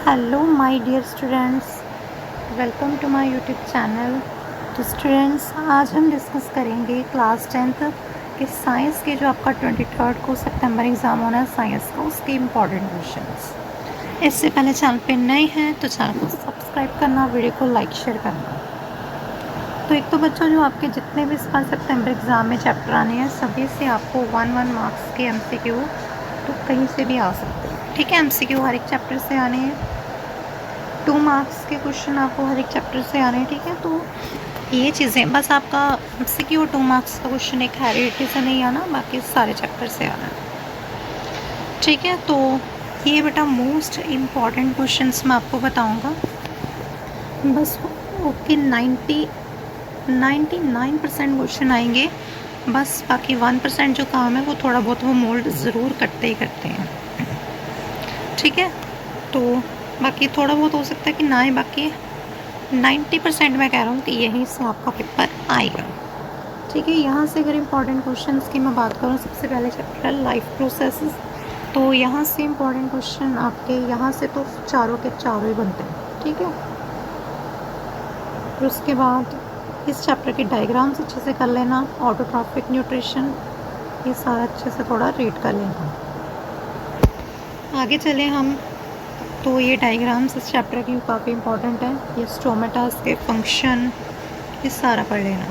Hello my dear students, welcome to my YouTube channel. तो students, आज हम discuss करेंगे क्लास 10th के साइंस के जो आपका 23 को सितंबर एग्ज़ाम होना है साइंस का, उसके इम्पॉर्टेंट क्वेश्चंस। इससे पहले चैनल पे नए हैं तो चैनल को सब्सक्राइब करना, वीडियो को लाइक शेयर करना। तो एक तो बच्चों, जो आपके जितने भी इस बार सितंबर एग्ज़ाम में चैप्टर आने हैं, सभी से आपको 1-1 मार्क्स के MCQ तो कहीं से भी आ सकते हैं। ठीक है, MCQ हर एक चैप्टर से आने हैं। 2 मार्क्स के क्वेश्चन आपको हर एक चैप्टर से आने हैं। ठीक है, तो ये चीज़ें बस आपका MCQ और 2 मार्क्स का क्वेश्चन एक हैरिटी से नहीं आना, बाकी सारे चैप्टर से आना है। ठीक है, तो ये बेटा मोस्ट इम्पॉर्टेंट क्वेश्चंस मैं आपको बताऊंगा। बस ओके 99% क्वेश्चन आएंगे, बस बाकी 1% जो काम है वो थोड़ा बहुत वो मोल्ड ज़रूर करते ही करते हैं। ठीक है, तो बाकी थोड़ा बहुत हो सकता है कि ना आए, बाकी 90% मैं कह रहा हूँ कि यहीं से आपका पेपर आएगा। ठीक है, यहाँ से अगर इम्पॉर्टेंट क्वेश्चंस की मैं बात करूँ, सबसे पहले चैप्टर है लाइफ प्रोसेसेस। तो यहाँ से इम्पॉर्टेंट क्वेश्चन आपके यहाँ से तो चारों के चारों ही बनते हैं। ठीक है, फिर उसके बाद इस चैप्टर के डायग्राम्स अच्छे से कर लेना, ऑटोट्रॉफिक न्यूट्रिशन, ये सारा अच्छे से थोड़ा रीड कर लेना। आगे चलें हम, तो ये डायग्राम्स इस चैप्टर की काफ़ी इंपॉर्टेंट है। ये स्टोमेटास के फंक्शन, ये सारा पढ़ लेना।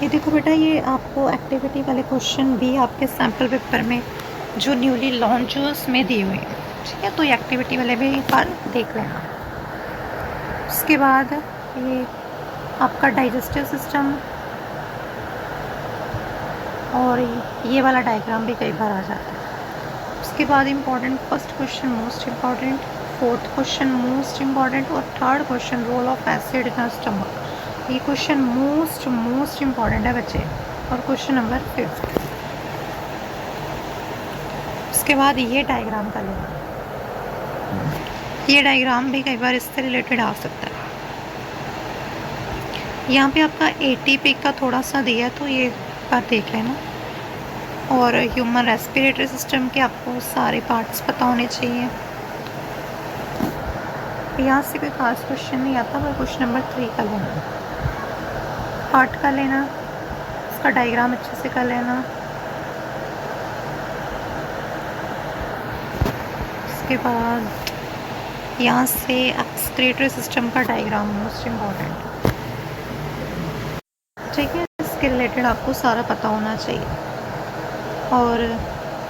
ये देखो बेटा, ये आपको एक्टिविटी वाले क्वेश्चन भी आपके सैम्पल पेपर में जो न्यूली लॉन्च हुए उसमें दिए हुए हैं। ठीक है, तो ये एक्टिविटी वाले भी एक बार देख लेना। उसके बाद ये आपका डाइजेस्टिव सिस्टम, और ये वाला डायग्राम भी कई बार आ जाता है। उसके बाद important first question most important, fourth question most important, और third question role of acid in stomach. ये क्वेश्चन मोस्ट इम्पॉर्टेंट है बच्चे, और क्वेश्चन नंबर 5। उसके बाद ये डायग्राम का लेना, ये डायग्राम भी कई बार इससे रिलेटेड आ सकता है। यहाँ पे आपका ATP का थोड़ा सा दिया है, तो ये बात देख लेना। और ह्यूमन रेस्पिरेटरी सिस्टम के आपको सारे पार्ट्स पता होने चाहिए। यहाँ से कोई खास क्वेश्चन नहीं आता, पर क्वेश्चन नंबर 3 का लेना, पार्ट का लेना, उसका डायग्राम अच्छे से कर लेना। उसके बाद यहाँ से एक्सक्रीटरी सिस्टम का डायग्राम मोस्ट इम्पॉर्टेंट। ठीक है, इसके रिलेटेड आपको सारा पता होना चाहिए। और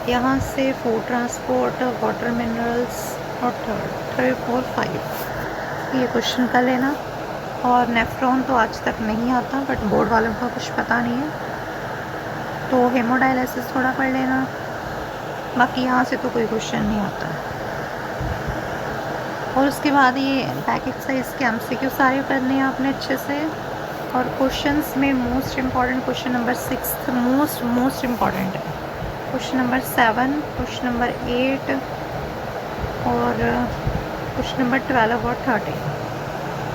यहाँ से फूड ट्रांसपोर्ट, वाटर मिनरल्स, और थर्ड 4 5 ये क्वेश्चन कर लेना। और नेफ्रॉन तो आज तक नहीं आता, बट बोर्ड वालों का कुछ पता नहीं है, तो हेमोडायलिसिस थोड़ा पढ़ लेना। बाकी यहाँ से तो कोई क्वेश्चन नहीं आता। और उसके बाद ये बैक एक्सरसाइज के MCQ सारे करने हैं आपने अच्छे से। और क्वेश्चंस में most important question number 6 most important है। क्वेश्चन नंबर 7, क्वेश्चन नंबर 8, और क्वेश्चन नंबर 12 और 13।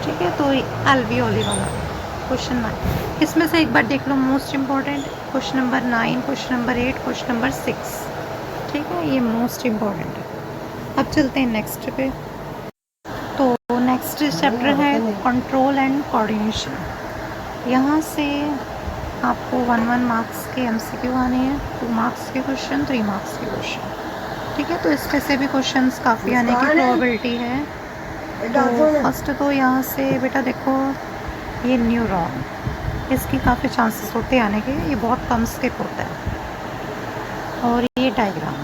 ठीक है, तो एल्वियोली वाला क्वेश्चन 9, इसमें से एक बार देख लो most important. Question number 9, question number 8, question number 6। ठीक है, ये मोस्ट इम्पॉर्टेंट है। अब चलते हैं नेक्स्ट पे। तो नेक्स्ट चैप्टर है कंट्रोल एंड कोऑर्डिनेशन। यहाँ से आपको 1-1 मार्क्स के MCQ आने हैं, 2 मार्क्स के क्वेश्चन, 3 मार्क्स के क्वेश्चन। ठीक है, तो इसमें से भी क्वेश्चंस काफ़ी आने की प्रोबेबिलिटी है। तो फर्स्ट तो यहाँ से बेटा देखो, ये न्यूरॉन, इसकी काफ़ी चांसेस होते हैं आने के, ये बहुत कम स्किप होता है। और ये डायग्राम,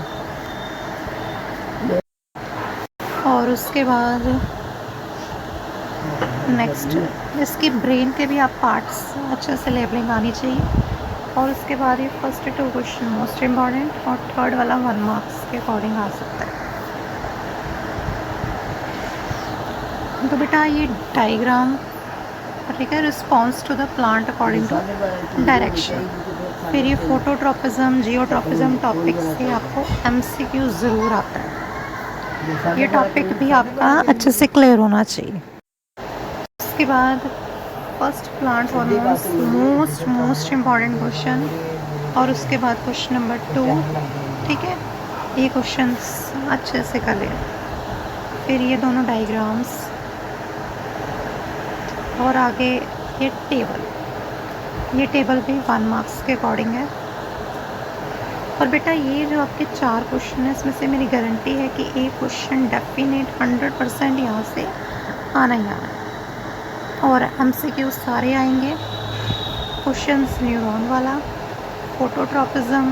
और उसके बाद नेक्स्ट इसके ब्रेन के भी आप पार्ट्स अच्छे से लेबलिंग आनी चाहिए। और उसके बाद ये फर्स्ट 2 क्वेश्चन मोस्ट इम्पॉर्टेंट, और थर्ड वाला 1 मार्क्स के अकॉर्डिंग आ सकता है। तो बेटा ये डायग्राम, ठीक है, response to the plant according to direction. फिर ये फोटोट्रॉपिज्म, जियोट्रॉपिज्म टॉपिक से आपको MCQ ज़रूर आता है। ये टॉपिक भी आपका अच्छे से क्लियर होना चाहिए। उसके बाद first plant hormones most important question, और उसके बाद क्वेश्चन नंबर 2। ठीक है, ये क्वेश्चंस अच्छे से कर लें। फिर ये दोनों डायग्राम्स और आगे ये टेबल भी 1 मार्क्स के अकॉर्डिंग है। और बेटा ये जो आपके 4 क्वेश्चन है इसमें से मेरी गारंटी है कि एक क्वेश्चन डेफिनेट 100% यहाँ से आना ही आना है। और MCQ सारे आएंगे। क्वेश्चंस न्यूरॉन वाला, phototropism,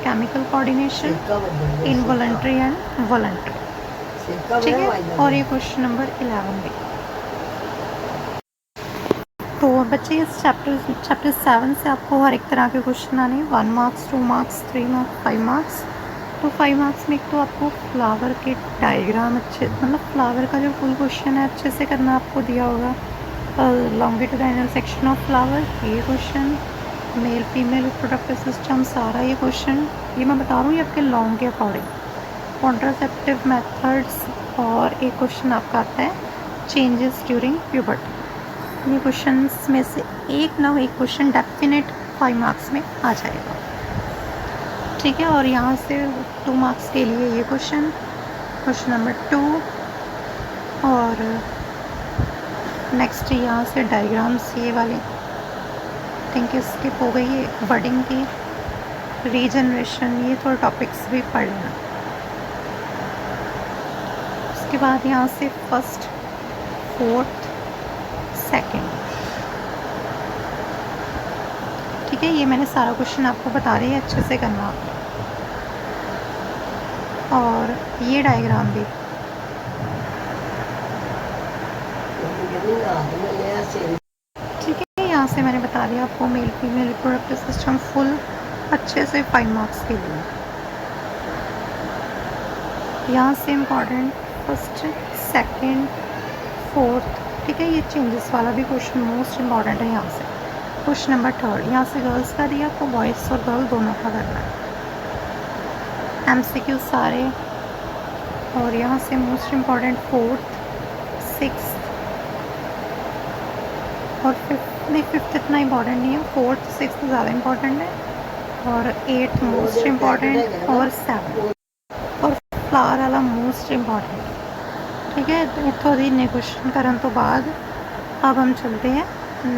chemical coordination, involuntary and voluntary, ठीक है। और ये क्वेश्चन नंबर 11 भी। तो बच्चे इस चैप्टर 7 से आपको हर एक तरह के क्वेश्चन आने, 1 मार्क्स, 2 मार्क्स, 3 मार्क्स, 5 मार्क्स। तो 5 मार्क्स में एक तो आपको फ्लावर के डायग्राम अच्छे, मतलब फ्लावर का जो फुल क्वेश्चन है अच्छे से करना आपको दिया होगा। लॉन्गिट्यूडाइनल सेक्शन ऑफ फ्लावर ये question, male female reproductive system सारा ये क्वेश्चन, ये मैं बता रहा हूँ ये आपके लॉन्ग के अकॉर्डिंग। कॉन्ट्रासेप्टिव मेथड्स, और एक क्वेश्चन आपका आता है चेंजेस ड्यूरिंग प्यूबर्टी। ये क्वेश्चंस में से एक क्वेश्चन डेफिनेट 5 मार्क्स में आ जाएगा, ठीक है। और यहाँ से 2 मार्क्स के लिए ये क्वेश्चन नंबर 2। और नेक्स्ट यहाँ से डायग्राम्स ये वाले थिंक स्किप हो गई है, वर्डिंग की, रीजनरेशन, ये थोड़े टॉपिक्स भी पढ़ लेना। उसके बाद यहाँ से फर्स्ट, फोर्थ, सेकेंड, ठीक है। ये मैंने सारा क्वेश्चन आपको बता रही है, अच्छे से करना। और ये डायग्राम भी, ठीक है। यहाँ से मैंने बता दिया आपको male female reproductive system full अच्छे से 5 मार्क्स के लिए। यहाँ से इम्पॉर्टेंट फर्स्ट, सेकेंड, फोर्थ, ठीक है। ये चेंजेस वाला भी क्वेश्चन मोस्ट इम्पॉर्टेंट है। यहाँ से क्वेश्चन नंबर 3, यहाँ से गर्ल्स का दिया, आपको बॉयज़ और गर्ल दोनों का करना है। MCQ सारे। और यहाँ से मोस्ट इम्पॉर्टेंट फोर्थ, सिक्स्थ और फिफ्थ, नहीं फिफ्थ इतना इम्पॉर्टेंट नहीं है, फोर्थ सिक्स्थ ज़्यादा इम्पॉर्टेंट है। और 8th मोस्ट इम्पॉर्टेंट, और 7 और फ्लावर वाला मोस्ट इम्पॉर्टेंट, ठीक है। तो इतों दी ने क्वेश्चन करने तो बाद अब हम चलते हैं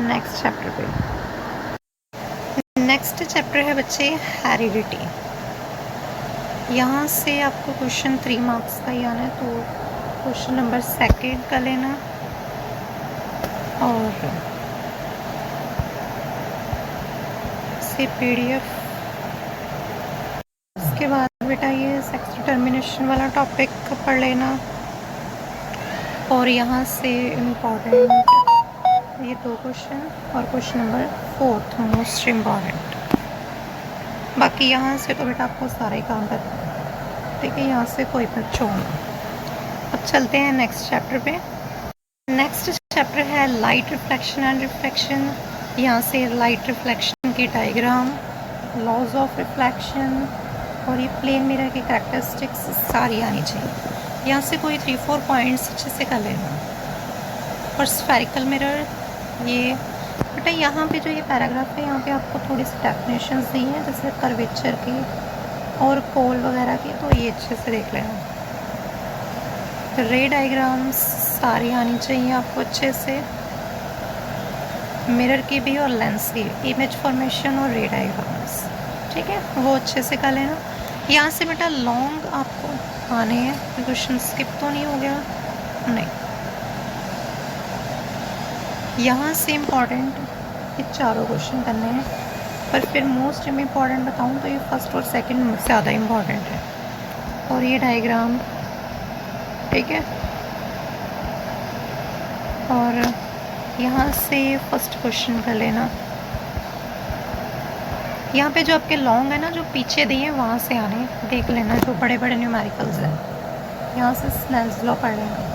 नेक्स्ट चैप्टर पे। नेक्स्ट चैप्टर है बच्चे हेरिडिटी। यहाँ से आपको क्वेश्चन 3 मार्क्स का ही आना है, तो क्वेश्चन नंबर 2 का लेना। और से PDF। उसके बाद बेटा ये सेक्स डिटर्मिनेशन वाला टॉपिक पढ़ लेना। और यहाँ से इम्पॉर्टेंट ये 2 क्वेश्चन और क्वेश्चन नंबर 4 मोस्ट इम्पॉर्टेंट। बाकी यहाँ से तो बेटा आपको सारा ही काम करना है, ठीक है। यहाँ से कोई मत छोड़ना। अब चलते हैं नेक्स्ट चैप्टर पे। नेक्स्ट चैप्टर है लाइट रिफ्लेक्शन एंड रिफ्लेक्शन। यहाँ से लाइट रिफ्लेक्शन की डायग्राम, लॉज ऑफ रिफ्लेक्शन, और ये प्लेन मिरर की कैरेक्टरिस्टिक्स सारी आनी चाहिए। यहाँ से कोई 3-4 पॉइंट्स अच्छे से कर लेना। और स्फेरिकल मिरर, ये बेटा यहाँ पे जो ये पैराग्राफ है यहाँ पे आपको थोड़ी सी डेफिनेशंस दी हैं, जैसे कर्वेचर की और पोल वगैरह की, तो ये अच्छे से देख लेना। रे डायग्राम्स सारी आनी चाहिए आपको अच्छे से, मिरर की भी और लेंस की, इमेज फॉर्मेशन और रे डायग्राम्स, ठीक है, वो अच्छे से कर लेना। यहाँ से बेटा लॉन्ग आपको आने हैं, क्वेश्चन स्किप तो नहीं हो गया, नहीं। यहाँ से इम्पॉर्टेंट ये चारों क्वेश्चन करने हैं, पर फिर मोस्ट इम्पॉर्टेंट बताऊँ तो ये फर्स्ट और सेकंड ज़्यादा इम्पॉर्टेंट है। और ये डायग्राम, ठीक है। और यहाँ से फर्स्ट क्वेश्चन कर लेना। यहाँ पे जो आपके लॉन्ग है ना, जो पीछे दिए हैं वहाँ से आने देख लेना, जो बड़े बड़े न्यूमेरिकल्स हैं। यहाँ से स्नेल्स लॉ पढ़ लेना।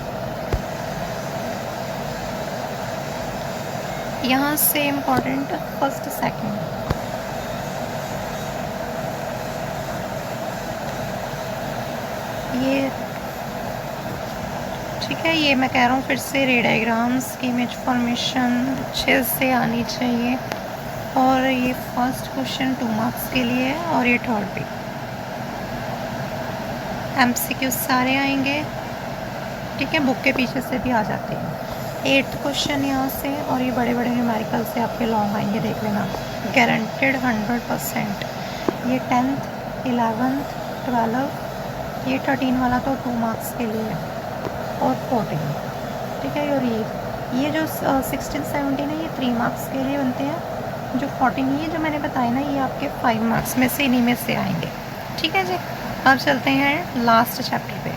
यहाँ से इम्पॉर्टेंट फर्स्ट सेकंड, ये ठीक है। ये मैं कह रहा हूँ फिर से रे डायग्राम्स की इमेज फॉर्मेशन अच्छे से आनी चाहिए। और ये फर्स्ट क्वेश्चन 2 मार्क्स के लिए है, और ये थर्ड भी। MCQ सारे आएंगे। ठीक है, बुक के पीछे से भी आ जाते हैं। 8th क्वेश्चन यहाँ से, और ये बड़े बड़े न्यूमेरिकल से आपके लॉन्ग आएंगे, देख लेना, गारंटेड 100%। ये 10th, 11th, 12, ये 13 वाला तो 2 मार्क्स के लिए है, और 14, ठीक है। और ये जो 16, 17 है, ये 3 मार्क्स के लिए बनते हैं। जो 14 ये जो मैंने बताया ना, ये आपके 5 मार्क्स में से, इन्हीं में से आएंगे, ठीक है जी। अब चलते हैं लास्ट चैप्टर पे।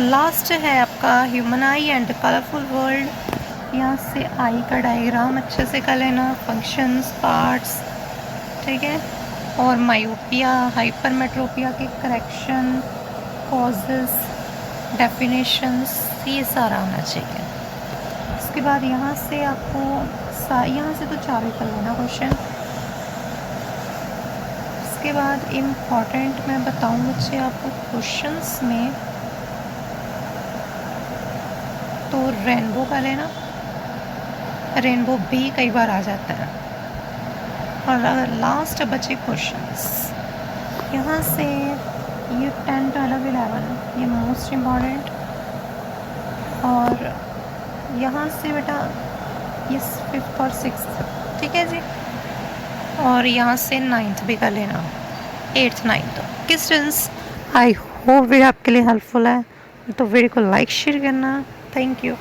लास्ट है आपका human I and colourful world. यहाँ से आई का डायग्राम अच्छे से कर लेना, फंक्शंस, पार्ट्स, ठीक है, और मायोपिया, हाइपरमेट्रोपिया के करेक्शन, कॉजेस, डेफिनेशंस, ये सारा आना चाहिए। उसके बाद यहाँ से आपको यहाँ से तो 4 ही कर लेना क्वेश्चन। उसके बाद इम्पॉर्टेंट मैं बताऊँ बच्चे आपको क्वेश्चंस में, तो रेनबो का लेना, रेनबो भी कई बार आ जाता है। और अगर लास्ट बचे क्वेश्चंस, यहाँ से ये 10, 12, 11 ये मोस्ट इम्पॉर्टेंट, और यहाँ से बेटा ये 5th और 6th, ठीक है जी। और यहाँ से 9th भी कर लेना, 8th, 9th की स्टूडेंट्स। आई होप वीडियो आपके लिए हेल्पफुल है, तो वीडियो को लाइक शेयर करना। Thank you.